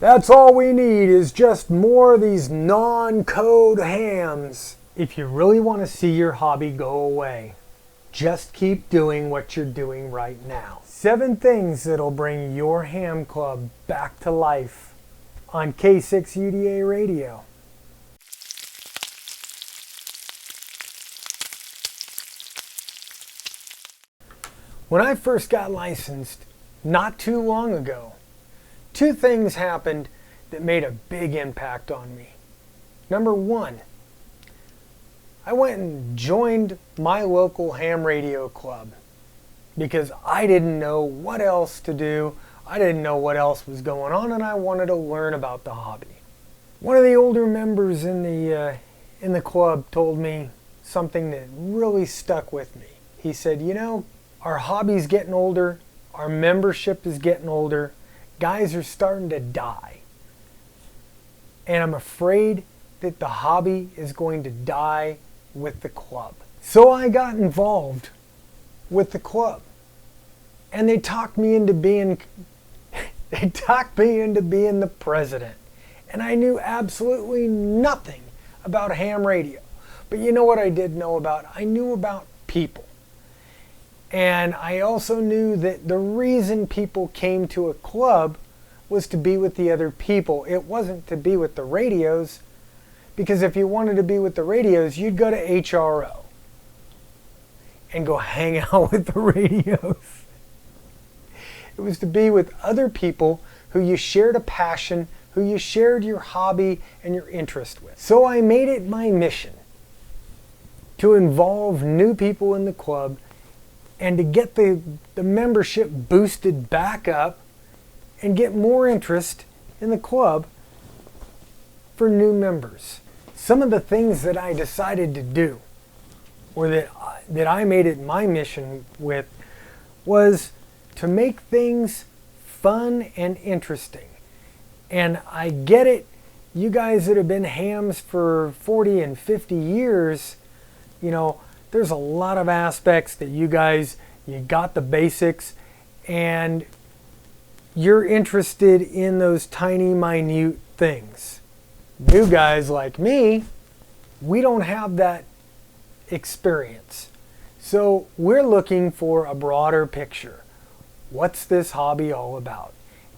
That's all we need is just more of these non-code hams. If you really want to see your hobby go away, just keep doing what you're doing right now. 7 things that'll bring your ham club back to life on K6UDA Radio. When I first got licensed, not too long ago, 2 things happened that made a big impact on me. Number 1, I went and joined my local ham radio club because I didn't know what else to do. I didn't know what else was going on, and I wanted to learn about the hobby. One of the older members in the club told me something that really stuck with me. He said, "You know, our hobby's getting older, our membership is getting older, guys are starting to die. And I'm afraid that the hobby is going to die with the club." So I got involved with the club. And they talked me into being the president. And I knew absolutely nothing about ham radio. But you know what I did know about? I knew about people. And I also knew that the reason people came to a club was to be with the other people. It wasn't to be with the radios, because if you wanted to be with the radios, you'd go to HRO and go hang out with the radios. It was to be with other people who you shared a passion, who you shared your hobby and your interest with. So I made it my mission to involve new people in the club and to get the membership boosted back up and get more interest in the club for new members. Some of the things that I decided to do, or that I made it my mission with, was to make things fun and interesting. And I get it, you guys that have been hams for 40 and 50 years, you know, there's a lot of aspects that you got the basics, and you're interested in those tiny, minute things. New guys like me, we don't have that experience. So we're looking for a broader picture. What's this hobby all about?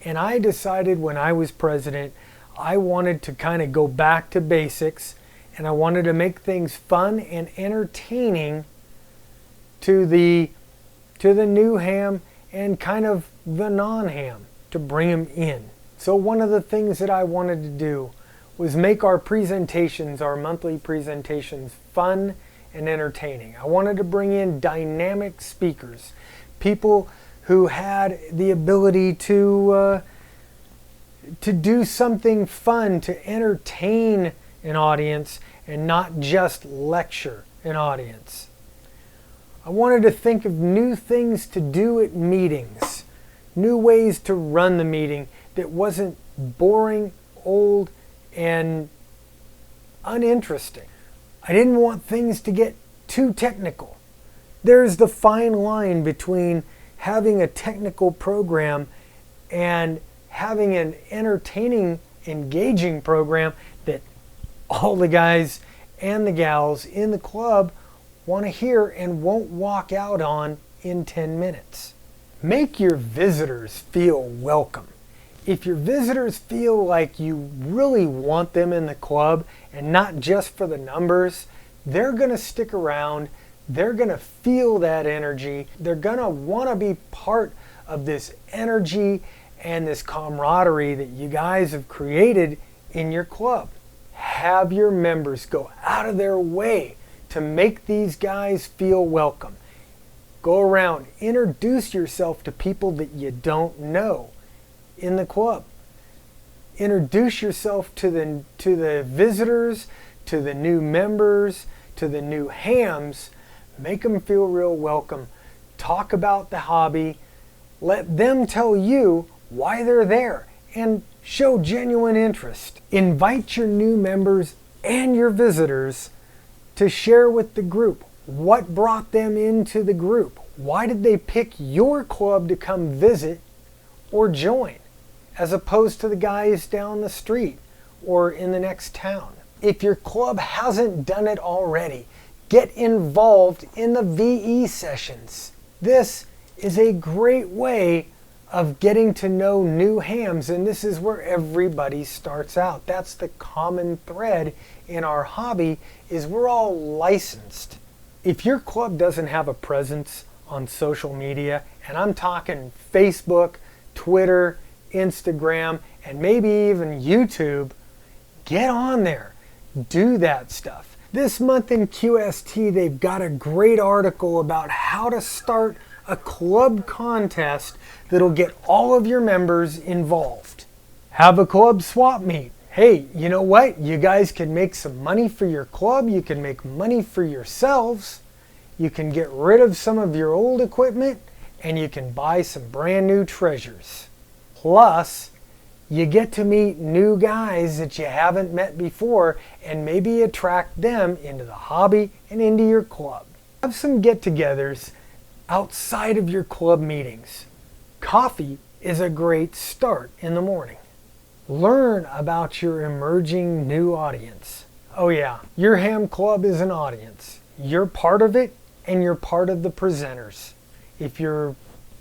And I decided when I was president, I wanted to kind of go back to basics, and I wanted to make things fun and entertaining to the new ham and kind of the non-ham, to bring them in. So one of the things that I wanted to do was make our presentations, our monthly presentations, fun and entertaining. I wanted to bring in dynamic speakers, people who had the ability to do something fun, to entertain an audience and not just lecture an audience. I wanted to think of new things to do at meetings, new ways to run the meeting that wasn't boring, old, and uninteresting. I didn't want things to get too technical. There's the fine line between having a technical program and having an entertaining, engaging program that all the guys and the gals in the club want to hear and won't walk out on in 10 minutes. Make your visitors feel welcome. If your visitors feel like you really want them in the club and not just for the numbers, they're going to stick around. They're going to feel that energy. They're going to want to be part of this energy and this camaraderie that you guys have created in your club. Have your members go out of their way to make these guys feel welcome. Go around, introduce yourself to people that you don't know in the club. Introduce yourself to the visitors, to the new members, to the new hams. Make them feel real welcome. Talk about the hobby. Let them tell you why they're there and show genuine interest. Invite your new members and your visitors to share with the group what brought them into the group. Why did they pick your club to come visit or join as opposed to the guys down the street or in the next town. If your club hasn't done it already, get involved in the VE sessions. This is a great way of getting to know new hams, and this is where everybody starts out. That's the common thread in our hobby, is we're all licensed. If your club doesn't have a presence on social media, and I'm talking Facebook, Twitter, Instagram, and maybe even YouTube, get on there. Do that stuff. This month in QST, they've got a great article about how to start a club contest that'll get all of your members involved. Have a club swap meet. Hey, you know what? You guys can make some money for your club. You can make money for yourselves. You can get rid of some of your old equipment, and you can buy some brand new treasures. Plus, you get to meet new guys that you haven't met before and maybe attract them into the hobby and into your club. Have some get-togethers outside of your club meetings. Coffee is a great start in the morning. Learn about your emerging new audience. Oh yeah, your ham club is an audience. You're part of it, and you're part of the presenters if you're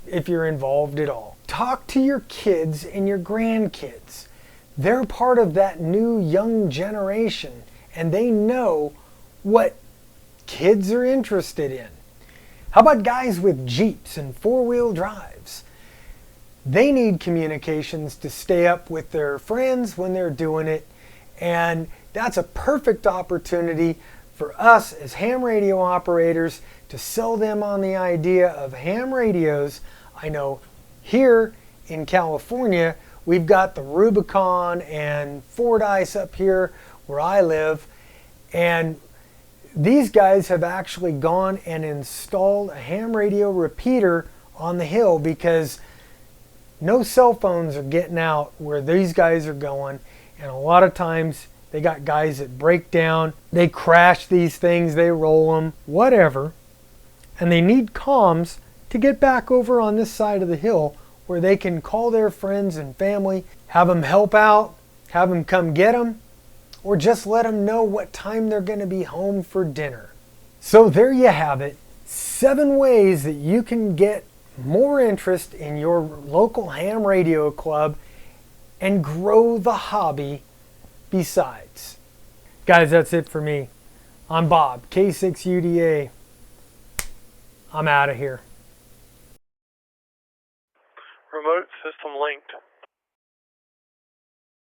involved at all. Talk to your kids and your grandkids. They're part of that new young generation, and they know what kids are interested in. How about guys with Jeeps and four-wheel drives? They need communications to stay up with their friends when they're doing it, and that's a perfect opportunity for us as ham radio operators to sell them on the idea of ham radios. I know here in California, we've got the Rubicon and Fordyce up here where I live, and these guys have actually gone and installed a ham radio repeater on the hill because no cell phones are getting out where these guys are going, and a lot of times they got guys that break down, they crash these things, they roll them, whatever, and they need comms to get back over on this side of the hill where they can call their friends and family, have them help out, have them come get them, or just let them know what time they're going to be home for dinner. So there you have it, 7 ways that you can get more interest in your local ham radio club and grow the hobby besides. Guys, that's it for me. I'm Bob, K6UDA. I'm out of here.